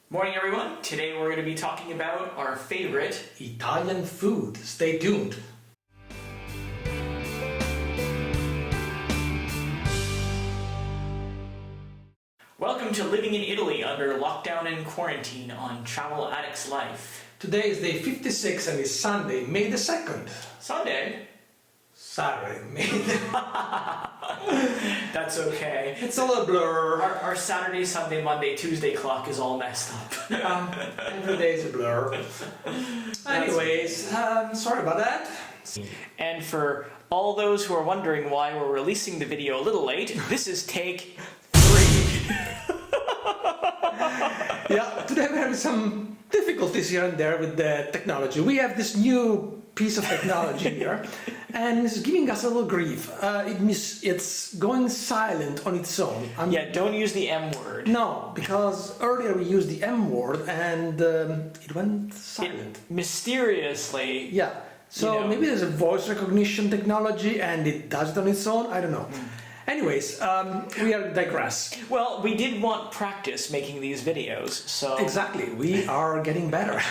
Morning everyone, today we're going to be talking about our favorite Italian food. Stay tuned. Welcome to living in Italy under lockdown and quarantine on Travel Addicts Life. Today is day 56 and it's Sunday, May the 2nd. Sunday? Saturday, May the... That's okay. It's all a blur. Our Saturday, Sunday, Monday, Tuesday clock is all messed up. Every day is a blur. Anyways, sorry about that. And for all those who are wondering why we're releasing the video a little late, this is take 3. Yeah, today we're having some difficulties here and there with the technology. We have this new piece of technology here, and it's giving us a little grief. It's going silent on its own. Yeah, don't use the M word. No, because earlier we used the M word and it went silent. Mysteriously. Yeah, so maybe there's a voice recognition technology and it does it on its own, I don't know. Anyways, we are digress. Well, we did want practice making these videos, so... Exactly, we are getting better.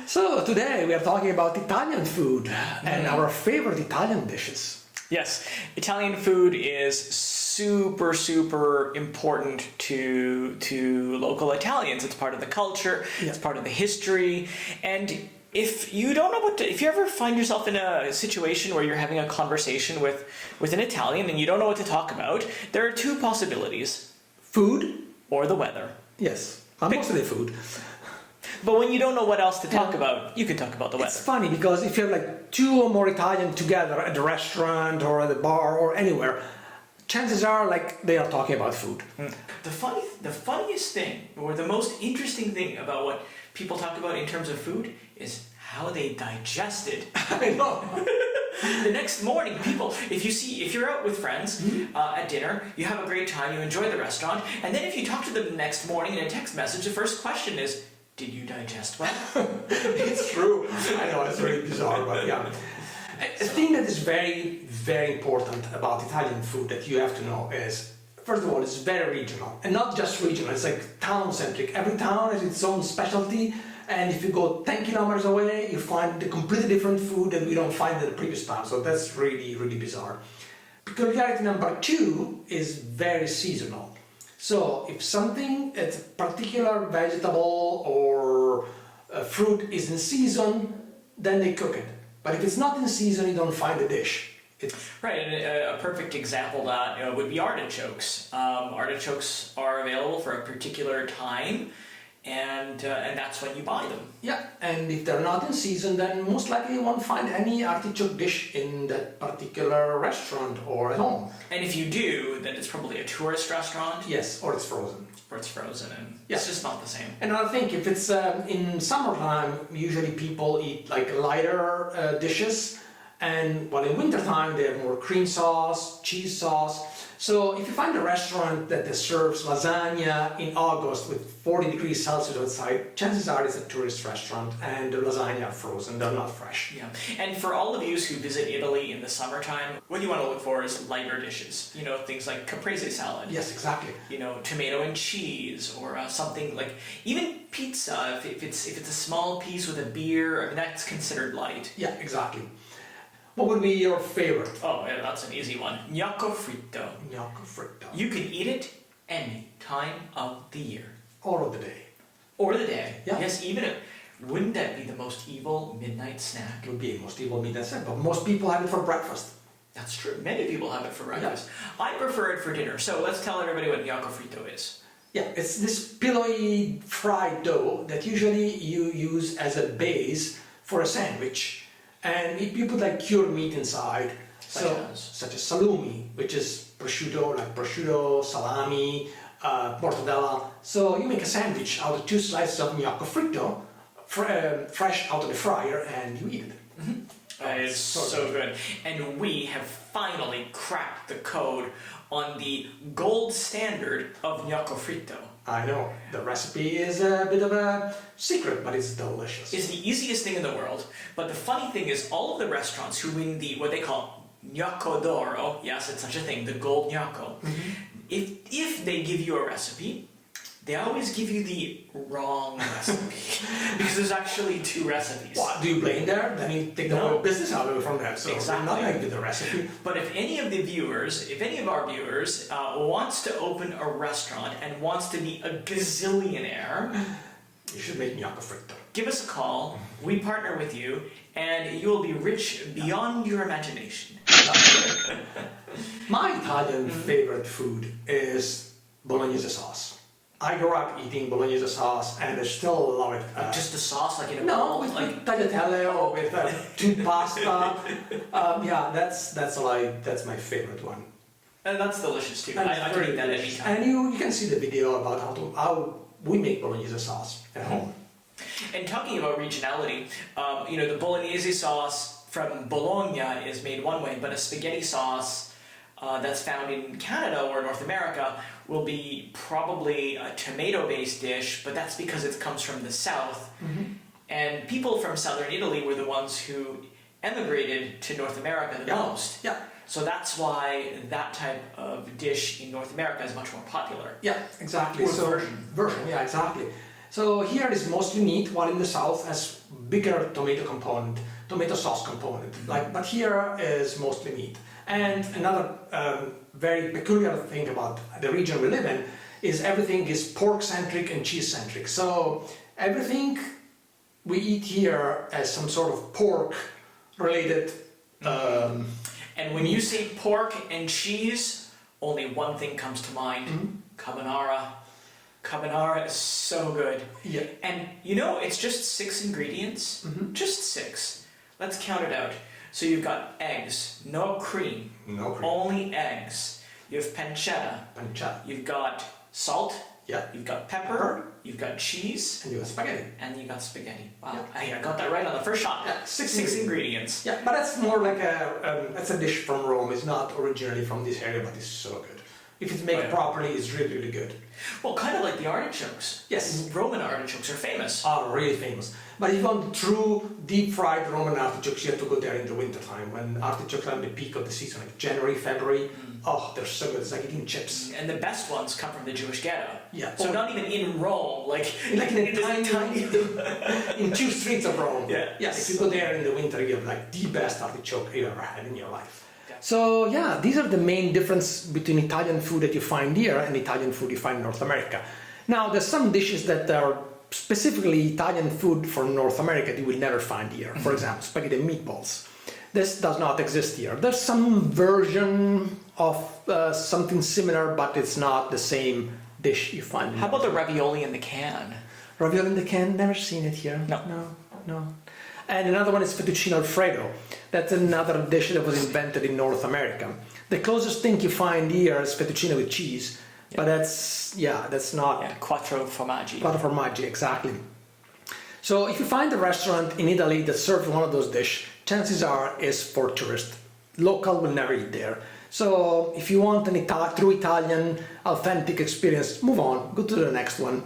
So today we are talking about Italian food and our favorite Italian dishes. Yes, Italian food is super important to local Italians. It's part of the culture, it's part of the history, and if you don't know if you ever find yourself in a situation where you're having a conversation with an Italian and you don't know what to talk about, there are two possibilities. Food or the weather. Yes, mostly food. But when you don't know what else to talk about, you can talk about the weather. It's funny because if you're like two or more Italian together at a restaurant or at a bar or anywhere, chances are like they are talking about food. The funniest thing or the most interesting thing about what people talk about in terms of food is how they digest it. I know. The next morning, people, if you're out with friends at dinner, you have a great time, you enjoy the restaurant, and then if you talk to them the next morning in a text message, the first question is, did you digest well? It's true. I know, it's really bizarre, but yeah. A thing that is very, very important about Italian food that you have to know is, first of all, it's very regional. And not just regional, it's like town-centric. Every town has its own specialty, and if you go 10 kilometers away, you find a completely different food that we don't find in the previous town. So that's really, really bizarre. Peculiarity number 2 is very seasonal. So if something, it's a particular vegetable or fruit is in season, then they cook it. But if it's not in season, you don't find the dish. Right, and a perfect example of that would be artichokes. Artichokes are available for a particular time, and that's when you buy them. Yeah, and if they're not in season, then most likely you won't find any artichoke dish in that particular restaurant or at home. And if you do, then it's probably a tourist restaurant. Yes, or it's frozen. Or it's frozen, and it's just not the same. Another thing, if it's in summertime, usually people eat like lighter dishes, and while in wintertime they have more cream sauce, cheese sauce. So if you find a restaurant that serves lasagna in August with 40 degrees Celsius outside, chances are it's a tourist restaurant and the lasagna are frozen, they're not fresh. Yeah, and for all of you who visit Italy in the summertime, what you want to look for is lighter dishes. You know, things like caprese salad. Yes, exactly. You know, tomato and cheese, or something like, even pizza, if it's a small piece with a beer, I mean, that's considered light. Yeah, exactly. What would be your favorite? Oh, yeah, that's an easy one. Gnocco fritto. Gnocco fritto. You can eat it any time of the year. Or of the day. Or the day. Yeah. Yes, even if... Wouldn't that be the most evil midnight snack? It would be the most evil midnight snack, but most people have it for breakfast. That's true. Many people have it for breakfast. Yeah. I prefer it for dinner. So let's tell everybody what gnocco fritto is. Yeah, it's this pillowy fried dough that usually you use as a base for a sandwich. And you put like cured meat inside, such as salumi, which is prosciutto, like prosciutto, salami, mortadella. So you make a sandwich out of 2 slices of gnocco fritto, fresh out of the fryer, and you eat it. It's so good. And we have finally cracked the code on the gold standard of gnocco fritto. I know, the recipe is a bit of a secret, but it's delicious. It's the easiest thing in the world, but the funny thing is all of the restaurants who win what they call gnocco d'oro, yes, it's such a thing, the gold gnocco, if they give you a recipe, they always give you the wrong recipe because there's actually two recipes. What, do you blame there? Then you take the whole business out of it from them. So Exactly. I'm not going to give the recipe. But if any of our viewers wants to open a restaurant and wants to be a gazillionaire, You should make me up a fritto. give us a call. We partner with you, and you will be rich beyond your imagination. My Italian favorite food is bolognese sauce. I grew up eating bolognese sauce, and I still love it. Just the sauce, like in a No, bowl, with like tagliatelle or with tube pasta. Yeah, that's my favorite one. and that's delicious too. And I it's can very eat that delicious. anytime. And you can see the video about how we make bolognese sauce at home. And talking about regionality, the bolognese sauce from Bologna is made one way, but a spaghetti sauce that's found in Canada or North America will be probably a tomato-based dish, but that's because it comes from the south. Mm-hmm. And people from southern Italy were the ones who emigrated to North America the most. Yeah. So that's why that type of dish in North America is much more popular. Yeah, exactly. Or So version. yeah, exactly. So here it is mostly meat, while in the south has bigger tomato sauce component. But here is mostly meat. And another very peculiar thing about the region we live in is everything is pork-centric and cheese-centric. So everything we eat here has some sort of pork-related. And when you say pork and cheese, only one thing comes to mind: carbonara. Carbonara is so good. Yeah. And it's just 6 ingredients. Just 6. Let's count it out. So you've got eggs, no cream, only eggs. You have pancetta. You've got salt. Yeah. You've got pepper. You've got cheese. And you have spaghetti. And you got spaghetti. Wow, Yeah. I got that right on the first shot. Yeah, 6 ingredients. Yeah, but that's more like that's a dish from Rome. It's not originally from this area, but it's so good. If it's made properly, it's really, really good. Well, kind of like the artichokes. Yes. Roman artichokes are famous. Are really famous. But if you want true deep-fried Roman artichokes, you have to go there in the wintertime when artichokes are at the peak of the season, like January, February. Oh, they're so good. It's like eating chips. And the best ones come from the Jewish ghetto. Yeah. So not even in Rome, like in a it is tiny in 2 streets of Rome. Yeah. Yes. If you go there in the winter, you have like the best artichoke you ever had in your life. So yeah, these are the main difference between Italian food that you find here and Italian food you find in North America. Now, there's some dishes that are specifically Italian food from North America that you will never find here. For example, spaghetti and meatballs. This does not exist here. There's some version of something similar, but it's not the same dish you find. How about the ravioli in the can? Ravioli in the can? Never seen it here. No. And another one is fettuccine alfredo. That's another dish that was invented in North America. The closest thing you find here is fettuccine with cheese, but that's not... Yeah, quattro formaggi. Quattro formaggi, exactly. So if you find a restaurant in Italy that serves one of those dishes, chances are it's for tourists. Local will never eat there. So if you want an true Italian, authentic experience, move on, go to the next one.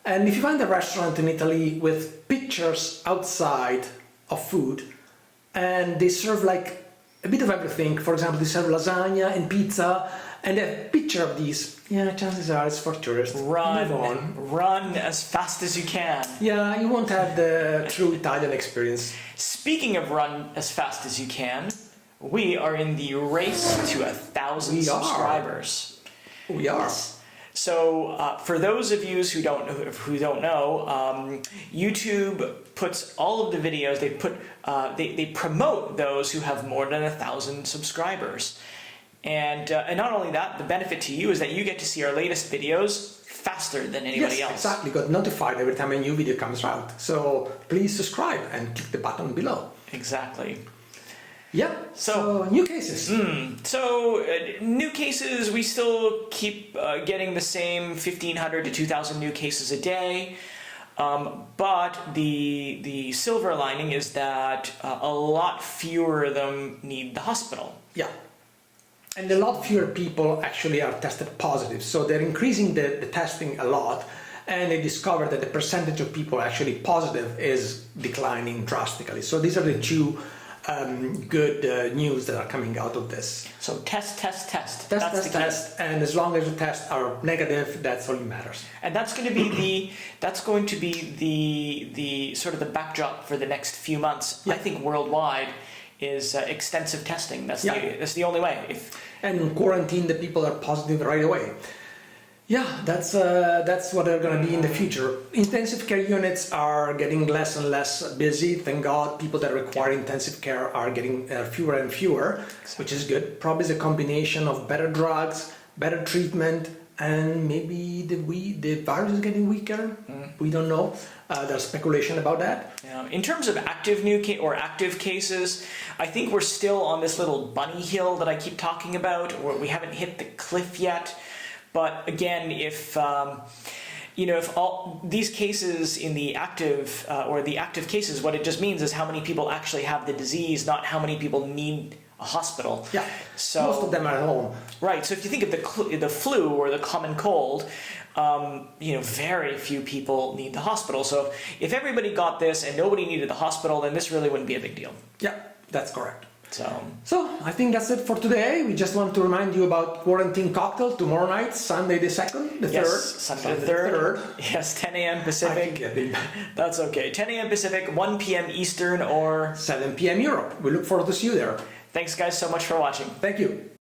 And if you find a restaurant in Italy with pictures outside of food, and they serve like a bit of everything, for example, they serve lasagna and pizza, and a picture of these, chances are it's for tourists. Run as fast as you can. Yeah, you won't have the true Italian experience. Speaking of run as fast as you can, we are in the race to 1,000 subscribers. We are. So, for those of you who don't know, YouTube puts all of the videos. They promote those who have more than 1,000 subscribers, and not only that, the benefit to you is that you get to see our latest videos faster than anybody else. Exactly. Got notified every time a new video comes out. So please subscribe and click the button below. Exactly. Yeah. So new cases. New cases, we still keep getting the same 1,500 to 2,000 new cases a day. But the silver lining is that a lot fewer of them need the hospital. Yeah. And a lot fewer people actually are tested positive. So they're increasing the testing a lot. And they discovered that the percentage of people actually positive is declining drastically. So these are the two good news that are coming out of this. So test. Test, and as long as the tests are negative, that's all that matters. And that's going to be the sort of the backdrop for the next few months. Yeah. I think worldwide is extensive testing. That's the only way. And quarantine the people that are positive right away. Yeah, that's what they're going to be in the future. Intensive care units are getting less and less busy. Thank God, people that require intensive care are getting fewer and fewer, which is good. Probably is a combination of better drugs, better treatment, and maybe the virus is getting weaker. We don't know. There's speculation about that. In terms of active cases, I think we're still on this little bunny hill that I keep talking about, where we haven't hit the cliff yet. But again, if all these cases in the active cases, what it just means is how many people actually have the disease, not how many people need a hospital. Yeah. So most of them are at home. Right. So if you think of the flu or the common cold, very few people need the hospital. So if everybody got this and nobody needed the hospital, then this really wouldn't be a big deal. Yeah, that's correct. So I think that's it for today. We just want to remind you about Quarantine Cocktail tomorrow night, Sunday the 2nd, the 3rd. Sunday the 3rd. Yes, 10 a.m. Pacific. That's okay. 10 a.m. Pacific, 1 p.m. Eastern, or 7 p.m. Europe. We look forward to see you there. Thanks, guys, so much for watching. Thank you.